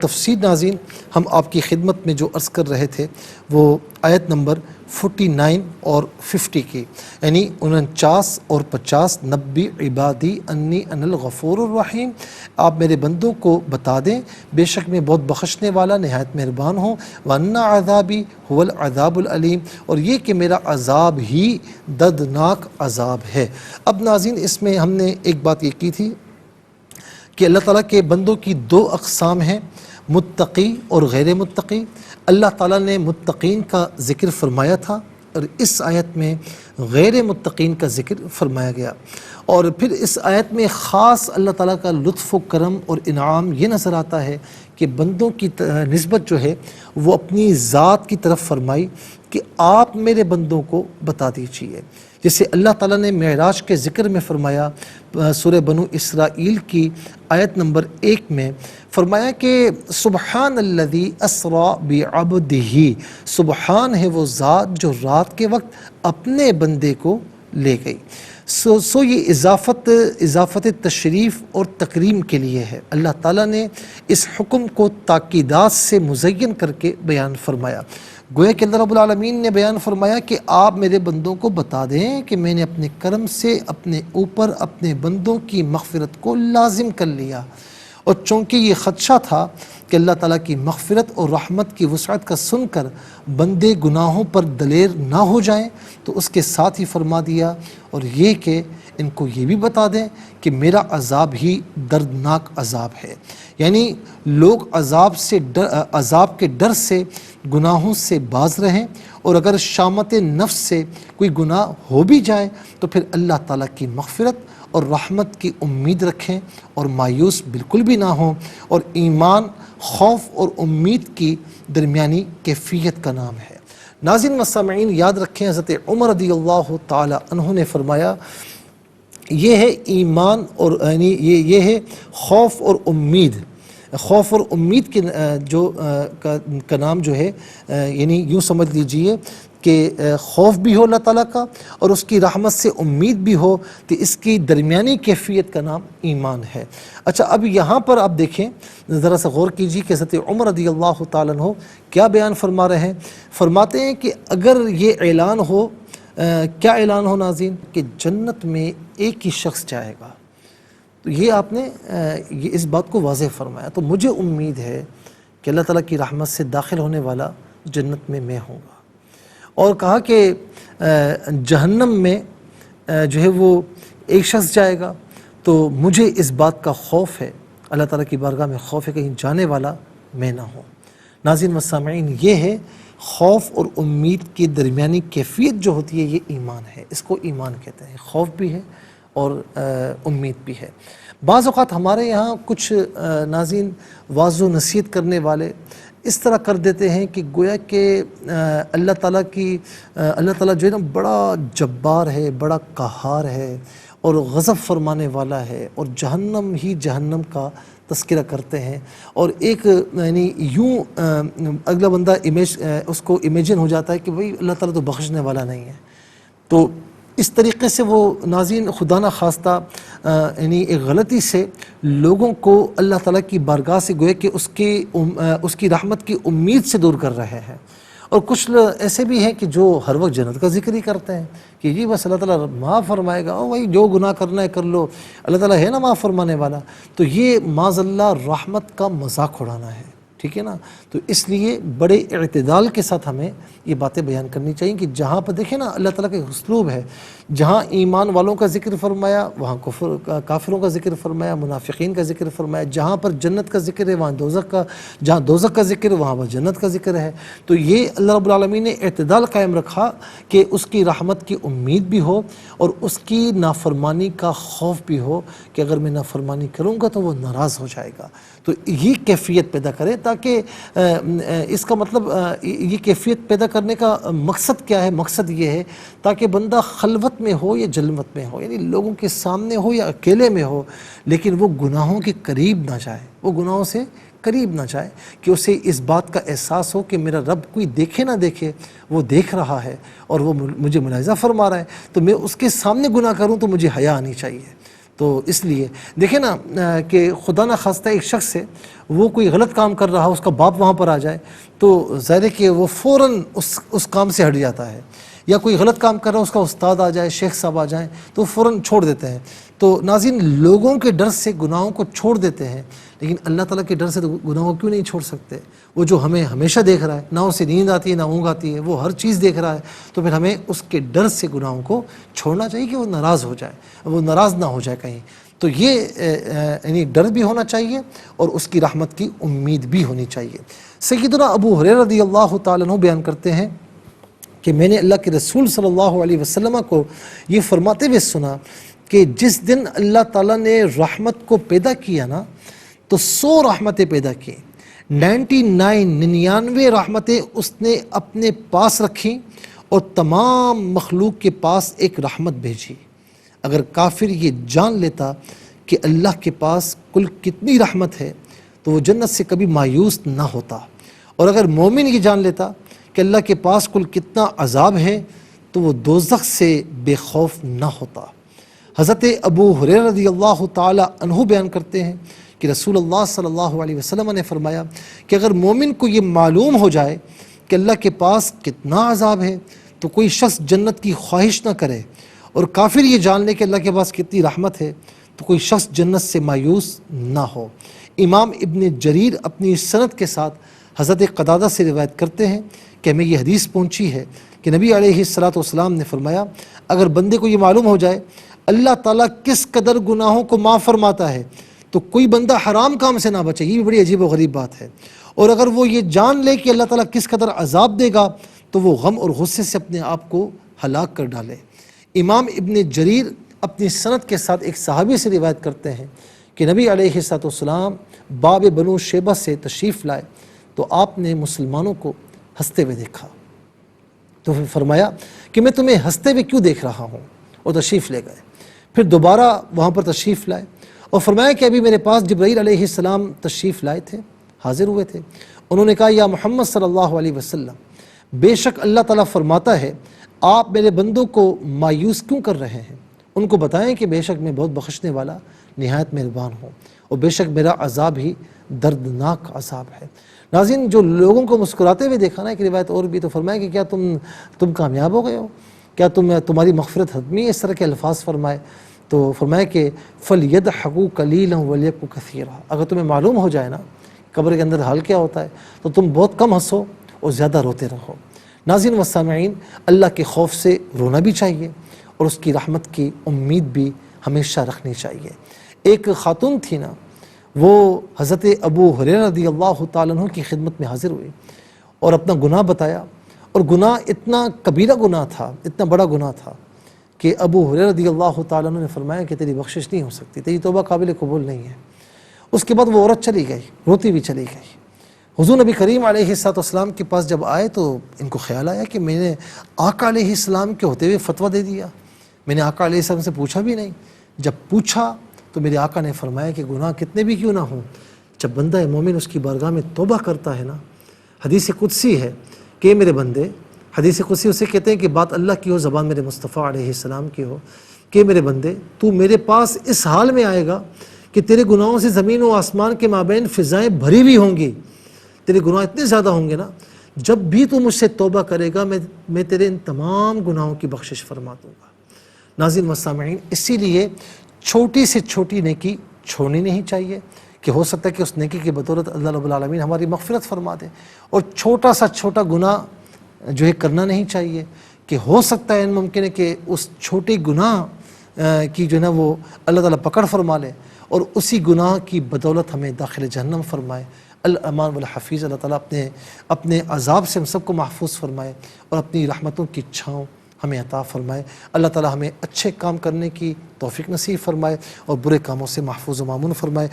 تفسیر ناظرین ہم آپ کی خدمت میں جو عرض کر رہے تھے وہ آیت نمبر 49 اور 50 کی، یعنی 49 اور 50 نبی عبادی انی انا الغفور الرحیم، آپ میرے بندوں کو بتا دیں بے شک میں بہت بخشنے والا نہایت مہربان ہوں، وَأَنَّ عَذَابِي هُوَ الْعَذَابُ الْعَلِيمُ، اور یہ کہ میرا عذاب ہی دردناک عذاب ہے۔ اب ناظرین اس میں ہم نے ایک بات یہ کی تھی کہ اللہ تعالیٰ کے بندوں کی دو اقسام ہیں، متقی اور غیر متقی۔ اللہ تعالیٰ نے متقین کا ذکر فرمایا تھا اور اس آیت میں غیر متقین کا ذکر فرمایا گیا، اور پھر اس آیت میں خاص اللہ تعالیٰ کا لطف و کرم اور انعام یہ نظر آتا ہے کہ بندوں کی نسبت جو ہے وہ اپنی ذات کی طرف فرمائی کہ آپ میرے بندوں کو بتا دیجیے، جسے اللہ تعالیٰ نے معراج کے ذکر میں فرمایا سورہ بنو اسرائیل کی آیت نمبر 1 میں فرمایا کہ سبحان الذی اسریٰ بعبدہ، سبحان ہے وہ ذات جو رات کے وقت اپنے بندے کو لے گئی۔ سو یہ اضافت تشریف اور تکریم کے لیے ہے۔ اللہ تعالیٰ نے اس حکم کو تاکیدات سے مزین کر کے بیان فرمایا، گویا کہ اللہ رب العالمین نے بیان فرمایا کہ آپ میرے بندوں کو بتا دیں کہ میں نے اپنے کرم سے اپنے اوپر اپنے بندوں کی مغفرت کو لازم کر لیا، اور چونکہ یہ خدشہ تھا کہ اللہ تعالیٰ کی مغفرت اور رحمت کی وسعت کا سن کر بندے گناہوں پر دلیر نہ ہو جائیں، تو اس کے ساتھ ہی فرما دیا اور یہ کہ ان کو یہ بھی بتا دیں کہ میرا عذاب ہی دردناک عذاب ہے، یعنی لوگ عذاب کے ڈر سے گناہوں سے باز رہیں، اور اگر شامت نفس سے کوئی گناہ ہو بھی جائے تو پھر اللہ تعالیٰ کی مغفرت اور رحمت کی امید رکھیں اور مایوس بالکل بھی نہ ہوں، اور ایمان خوف اور امید کی درمیانی کیفیت کا نام ہے۔ ناظرین و سامعین یاد رکھیں، حضرت عمر رضی اللہ تعالی عنہ نے فرمایا یہ ہے ایمان اور یعنی یہ ہے خوف اور امید، خوف اور امید کے جو کا نام جو ہے، یعنی یوں سمجھ لیجئے کہ خوف بھی ہو اللہ تعالیٰ کا اور اس کی رحمت سے امید بھی ہو، کہ اس کی درمیانی کیفیت کا نام ایمان ہے۔ اچھا، اب یہاں پر آپ دیکھیں، ذرا سا غور کیجیے کہ حضرت عمر رضی اللہ تعالیٰ عنہ کیا بیان فرما رہے ہیں۔ فرماتے ہیں کہ اگر یہ اعلان ہو، کیا اعلان ہو ناظرین، کہ جنت میں ایک ہی شخص جائے گا، تو یہ آپ نے یہ اس بات کو واضح فرمایا، تو مجھے امید ہے کہ اللہ تعالیٰ کی رحمت سے داخل ہونے والا جنت میں ہوں گا، اور کہا کہ جہنم میں جو ہے وہ ایک شخص جائے گا، تو مجھے اس بات کا خوف ہے، اللہ تعالیٰ کی بارگاہ میں خوف ہے کہیں جانے والا میں نہ ہوں۔ ناظرین و سامعین، یہ ہے خوف اور امید کی درمیانی کیفیت جو ہوتی ہے، یہ ایمان ہے، اس کو ایمان کہتے ہیں، خوف بھی ہے اور امید بھی ہے۔ بعض اوقات ہمارے یہاں کچھ ناظرین واعظ و نصیحت کرنے والے اس طرح کر دیتے ہیں کہ گویا کہ اللہ تعالیٰ جو ہے نا بڑا جبار ہے، بڑا قہار ہے اور غضب فرمانے والا ہے، اور جہنم ہی جہنم کا تذکرہ کرتے ہیں، اور ایک یعنی یوں اگلا بندہ اس کو امیجن ہو جاتا ہے کہ بھئی اللہ تعالیٰ تو بخشنے والا نہیں ہے، تو اس طریقے سے وہ ناظرین خدا نہ خواستہ یعنی ایک غلطی سے لوگوں کو اللہ تعالیٰ کی بارگاہ سے گویا کہ اس کی رحمت کی امید سے دور کر رہے ہیں۔ اور کچھ ایسے بھی ہیں کہ جو ہر وقت جنت کا ذکر ہی کرتے ہیں کہ جی بس اللہ تعالیٰ معاف فرمائے گا، بھائی جو گناہ کرنا ہے کر لو، اللہ تعالیٰ ہے نا معاف فرمانے والا، تو یہ معاذ اللہ رحمت کا مذاق اڑانا ہے، ٹھیک ہے نا۔ تو اس لیے بڑے اعتدال کے ساتھ ہمیں یہ باتیں بیان کرنی چاہیے کہ جہاں پر دیکھیں نا اللہ تعالیٰ کا اسلوب ہے، جہاں ایمان والوں کا ذکر فرمایا وہاں کافروں کا ذکر فرمایا، منافقین کا ذکر فرمایا، جہاں پر جنت کا ذکر ہے وہاں جہاں دوزخ کا ذکر ہے وہاں پر جنت کا ذکر ہے۔ تو یہ اللہ رب العالمین نے اعتدال قائم رکھا کہ اس کی رحمت کی امید بھی ہو اور اس کی نافرمانی کا خوف بھی ہو کہ اگر میں نافرمانی کروں گا تو وہ ناراض ہو جائے گا، تو یہ کیفیت پیدا کرے، تاکہ اس کا مطلب یہ کیفیت پیدا کرنے کا مقصد کیا ہے؟ مقصد یہ ہے تاکہ بندہ خلوت میں ہو یا جلوت میں ہو، یعنی لوگوں کے سامنے ہو یا اکیلے میں ہو، لیکن وہ گناہوں کے قریب نہ جائے، وہ گناہوں سے قریب نہ جائے، کہ اسے اس بات کا احساس ہو کہ میرا رب کوئی دیکھے نہ دیکھے وہ دیکھ رہا ہے اور وہ مجھے ملاحظہ فرما رہا ہے، تو میں اس کے سامنے گناہ کروں تو مجھے حیا آنی چاہیے۔ تو اس لیے دیکھیں نا کہ خدا نہ خواستہ ایک شخص ہے، وہ کوئی غلط کام کر رہا، اس کا باپ وہاں پر آ جائے تو ظاہر ہے کہ وہ فوراً اس کام سے ہٹ جاتا ہے، یا کوئی غلط کام کر رہا ہے، اس کا استاد آ جائے، شیخ صاحب آ جائیں تو فوراً چھوڑ دیتے ہیں۔ تو ناظرین، لوگوں کے ڈر سے گناہوں کو چھوڑ دیتے ہیں، لیکن اللہ تعالیٰ کے ڈر سے تو گناہوں کو کیوں نہیں چھوڑ سکتے؟ وہ جو ہمیں ہمیشہ دیکھ رہا ہے، نہ اسے نیند آتی ہے نہ اونگ آتی ہے، وہ ہر چیز دیکھ رہا ہے، تو پھر ہمیں اس کے ڈر سے گناہوں کو چھوڑنا چاہیے کہ وہ ناراض ہو جائے، وہ ناراض نہ ہو جائے کہیں۔ تو یہ یعنی ڈر بھی ہونا چاہیے اور اس کی رحمت کی امید بھی ہونی چاہیے۔ سیدنا ابو ہریرہ رضی اللہ تعالیٰ عنہ بیان کرتے ہیں کہ میں نے اللہ کے رسول صلی اللہ علیہ وسلم کو یہ فرماتے ہوئے سنا کہ جس دن اللہ تعالیٰ نے رحمت کو پیدا کیا نا تو 100 رحمتیں پیدا کی، 99 رحمتیں اس نے اپنے پاس رکھیں اور تمام مخلوق کے پاس ایک رحمت بھیجی۔ اگر کافر یہ جان لیتا کہ اللہ کے پاس کل کتنی رحمت ہے تو وہ جنت سے کبھی مایوس نہ ہوتا، اور اگر مومن یہ جان لیتا کہ اللہ کے پاس کل کتنا عذاب ہے تو وہ دوزخ سے بے خوف نہ ہوتا۔ حضرت ابو ہریرہ رضی اللہ تعالی عنہ بیان کرتے ہیں کہ رسول اللہ صلی اللہ علیہ وسلم نے فرمایا کہ اگر مومن کو یہ معلوم ہو جائے کہ اللہ کے پاس کتنا عذاب ہے تو کوئی شخص جنت کی خواہش نہ کرے، اور کافر یہ جان لے کہ اللہ کے پاس کتنی رحمت ہے تو کوئی شخص جنت سے مایوس نہ ہو۔ امام ابن جریر اپنی سند کے ساتھ حضرت قتادہ سے روایت کرتے ہیں کہ ہمیں یہ حدیث پہنچی ہے کہ نبی علیہ الصلوۃ والسلام نے فرمایا اگر بندے کو یہ معلوم ہو جائے اللہ تعالیٰ کس قدر گناہوں کو معاف فرماتا ہے تو کوئی بندہ حرام کام سے نہ بچے، یہ بھی بڑی عجیب و غریب بات ہے، اور اگر وہ یہ جان لے کہ اللہ تعالیٰ کس قدر عذاب دے گا تو وہ غم اور غصے سے اپنے آپ کو ہلاک کر ڈالے۔ امام ابن جریر اپنی سند کے ساتھ ایک صحابی سے روایت کرتے ہیں کہ نبی علیہ الصلوۃ والسلام باب بنو شیبہ سے تشریف لائے تو آپ نے مسلمانوں کو ہنستے ہوئے دیکھا، تو پھر فرمایا کہ میں تمہیں ہنستے ہوئے کیوں دیکھ رہا ہوں، اور تشریف لے گئے۔ پھر دوبارہ وہاں پر تشریف لائے اور فرمایا کہ ابھی میرے پاس جبرائیل علیہ السلام تشریف لائے تھے، حاضر ہوئے تھے، انہوں نے کہا یا محمد صلی اللہ علیہ وسلم بے شک اللہ تعالیٰ فرماتا ہے آپ میرے بندوں کو مایوس کیوں کر رہے ہیں، ان کو بتائیں کہ بے شک میں بہت بخشنے والا نہایت مہربان ہوں، اور بے شک میرا عذاب ہی دردناک عذاب ہے۔ ناظرین، جو لوگوں کو مسکراتے ہوئے دیکھا نا، ایک روایت اور بھی تو فرمایا کہ کیا تم کامیاب ہو گئے ہو، کیا تمہاری مغفرت حتمی ہے، اس طرح کے الفاظ فرمائے، تو فرمایا کہ فَلْيَضْحَكُوا قَلِيلًا وَلْيَبْكُوا كَثِيرًا، اگر تمہیں معلوم ہو جائے نا قبر کے اندر حال کیا ہوتا ہے تو تم بہت کم ہنسو اور زیادہ روتے رہو۔ ناظرین و سامعین، اللہ کے خوف سے رونا بھی چاہیے اور اس کی رحمت کی امید بھی ہمیشہ رکھنی چاہیے۔ ایک خاتون تھی نا، وہ حضرت ابو ہریرہ رضی اللہ تعالیٰ عنہ کی خدمت میں حاضر ہوئی اور اپنا گناہ بتایا، اور گناہ اتنا کبیرہ گناہ تھا، اتنا بڑا گناہ تھا کہ ابو ہریرہ رضی اللہ تعالیٰ عنہ نے فرمایا کہ تیری بخشش نہیں ہو سکتی، تیری توبہ قابل قبول نہیں ہے۔ اس کے بعد وہ عورت چلی گئی، روتی بھی چلی گئی۔ حضور نبی کریم علیہ السلام کے پاس جب آئے تو ان کو خیال آیا کہ میں نے آقا علیہ السلام کے ہوتے ہوئے فتویٰ دے دیا، میں نے آقا علیہ السلام سے پوچھا بھی نہیں۔ جب پوچھا تو میرے آقا نے فرمایا کہ گناہ کتنے بھی کیوں نہ ہوں، جب بندہ مومن اس کی بارگاہ میں توبہ کرتا ہے نا، حدیث قدسی ہے کہ میرے بندے، حدیث قدسی اسے کہتے ہیں کہ بات اللہ کی ہو، زبان میرے مصطفیٰ علیہ السلام کی ہو، کہ میرے بندے تو میرے پاس اس حال میں آئے گا کہ تیرے گناہوں سے زمین و آسمان کے مابین فضائیں بھری ہوئی ہوں گی، تیرے گناہ اتنے زیادہ ہوں گے نا، جب بھی تو مجھ سے توبہ کرے گا میں تیرے ان تمام گناہوں کی بخشش فرما دوں گا۔ ناظرین و سامعین، اسی لیے چھوٹی سے چھوٹی نیکی چھوڑنی نہیں چاہیے کہ ہو سکتا ہے کہ اس نیکی کی بدولت اللہ رب العالمین ہماری مغفرت فرما دے، اور چھوٹا سا چھوٹا گناہ جو ہے کرنا نہیں چاہیے کہ ہو سکتا ہے ممکن ہے کہ اس چھوٹے گناہ کی جو ہے نا وہ اللہ تعالیٰ پکڑ فرما لے اور اسی گناہ کی بدولت ہمیں داخل جہنم فرمائے۔ الامان والحفیظ، اللہ تعالیٰ اپنے عذاب سے ہم سب کو محفوظ فرمائے اور اپنی رحمتوں کی چھاؤں ہمیں عطا فرمائے۔ اللہ تعالیٰ ہمیں اچھے کام کرنے کی توفیق نصیب فرمائے اور برے کاموں سے محفوظ و مامون فرمائے۔